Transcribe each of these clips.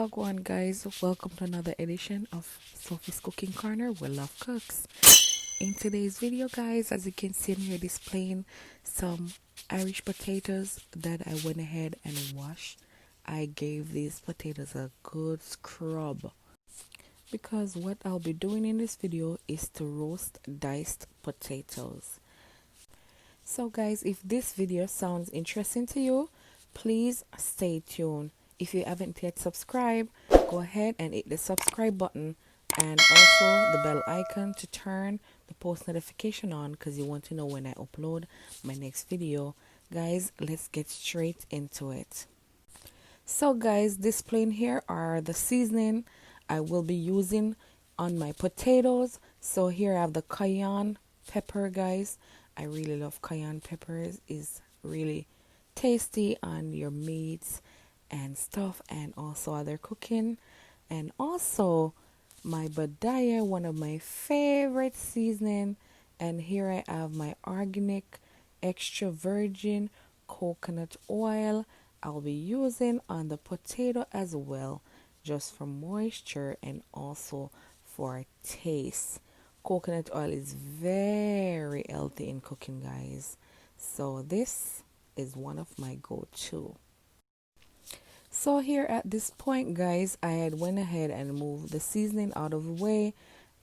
Wagwan guys, welcome to another edition of Sophie's Cooking Corner where love cooks. In today's video guys, as you can see I'm here displaying some Irish potatoes that I went ahead and washed. I gave these potatoes a good scrub because what I'll be doing in this video is to roast diced potatoes. So guys, if this video sounds interesting to you, please stay tuned. If you haven't yet subscribed, go ahead and hit the subscribe button and also the bell icon to turn the post notification on because you want to know when I upload my next video. Guys, let's get straight into it. So guys, displaying here are the seasoning I will be using on my potatoes. So here I have the cayenne pepper guys. I really love cayenne peppers. It's really tasty on your meats and stuff, and also other cooking. And also my badaya, one of my favorite seasoning. And here I have my organic extra virgin coconut oil I'll be using on the potato as well, just for moisture and also for taste. Coconut oil is very healthy in cooking guys, so this is one of my go-to. So here at this point guys, I had went ahead and moved the seasoning out of the way,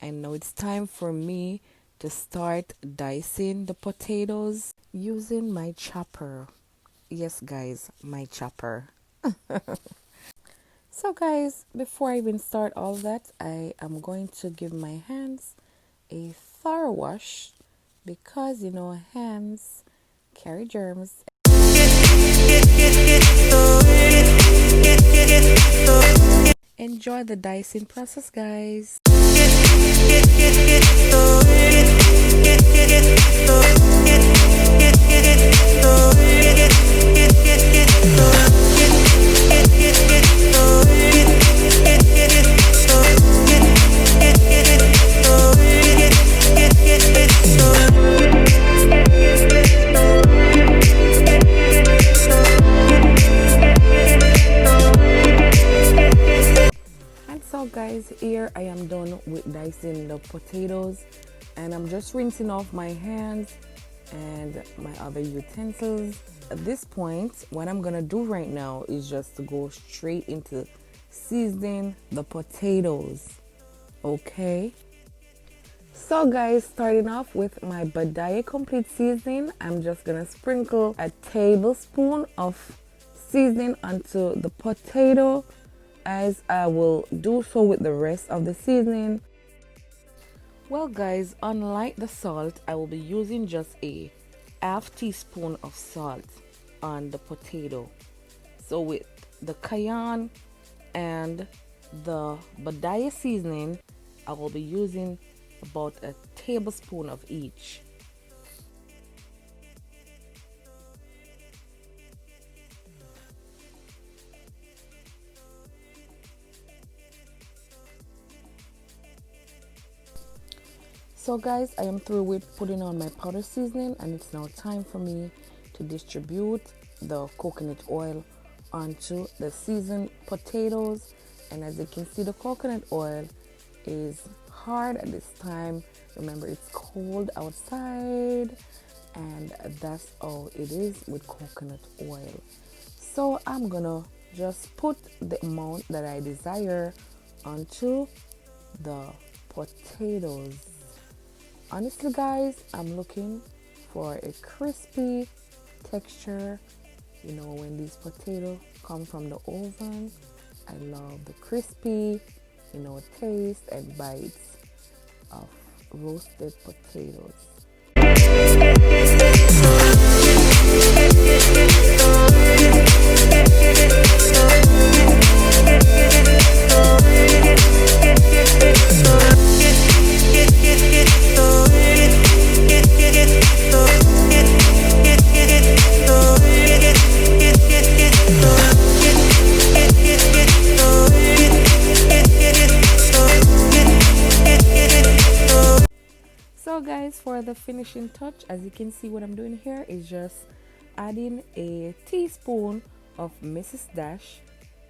and now it's time for me to start dicing the potatoes using my chopper. Yes guys, my chopper. So guys, before I even start all that, I am going to give my hands a thorough wash because you know hands carry germs. Enjoy the dicing process guys. Guys, here I am done with dicing the potatoes, and I'm just rinsing off my hands and my other utensils. At this point, what I'm gonna do right now is just to go straight into seasoning the potatoes. Okay, so guys, starting off with my badaya complete seasoning, I'm just gonna sprinkle a tablespoon of seasoning onto the potato, as I will do so with the rest of the seasoning. Well guys, unlike the salt, I will be using just a half teaspoon of salt on the potato. So with the cayenne and the badaya seasoning, I will be using about a tablespoon of each. So guys, I am through with putting on my powder seasoning, and it's now time for me to distribute the coconut oil onto the seasoned potatoes. And as you can see, the coconut oil is hard at this time. Remember, it's cold outside, and that's how it is with coconut oil. So I'm gonna just put the amount that I desire onto the potatoes. Honestly guys, I'm looking for a crispy texture. You know, when these potatoes come from the oven, I love the crispy, you know, taste and bites of roasted potatoes. So guys, for the finishing touch, as you can see, what I'm doing here is just adding a teaspoon of Mrs. Dash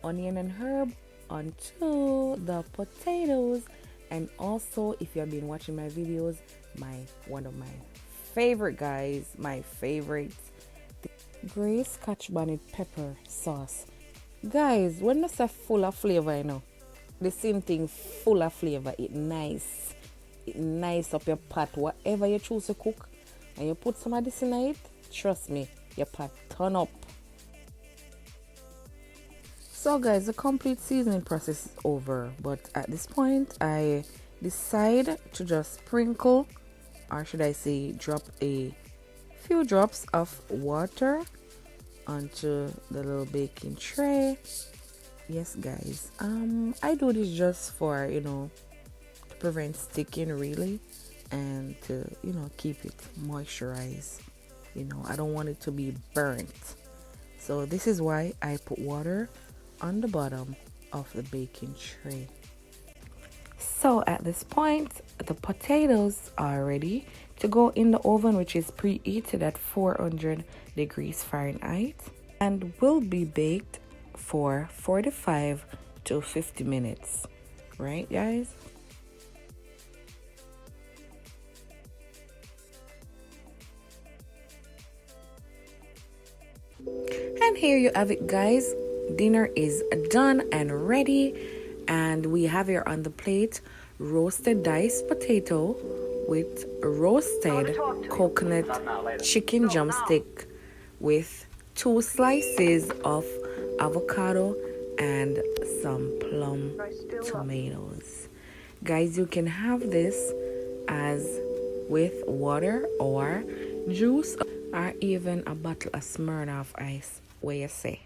onion and herb onto the potatoes. And also, if you have been watching my videos, one of my favorite guys, my favorite, gray scotch bonnet pepper sauce. Guys, when it's a full of flavor, you know, the same thing full of flavor. It nice up your pot, whatever you choose to cook, and you put some of this in it. Trust me, your pot turn up. So guys, the complete seasoning process is over, but at this point I decide to just sprinkle, or should I say drop a few drops of water onto the little baking tray. Yes guys, I do this just for, you know, to prevent sticking really, and to, you know, keep it moisturized. You know, I don't want it to be burnt. So this is why I put water on the bottom of the baking tray. So at this point, the potatoes are ready to go in the oven, which is preheated at 400 degrees Fahrenheit, and will be baked for 45 to 50 minutes. Right, guys? And here you have it, guys. Dinner is done and ready, and we have here on the plate roasted diced potato with roasted coconut chicken drumstick with 2 slices of avocado and some plum tomatoes. Guys, you can have this as with water or juice, or even a bottle of Smirnoff ice. What you say?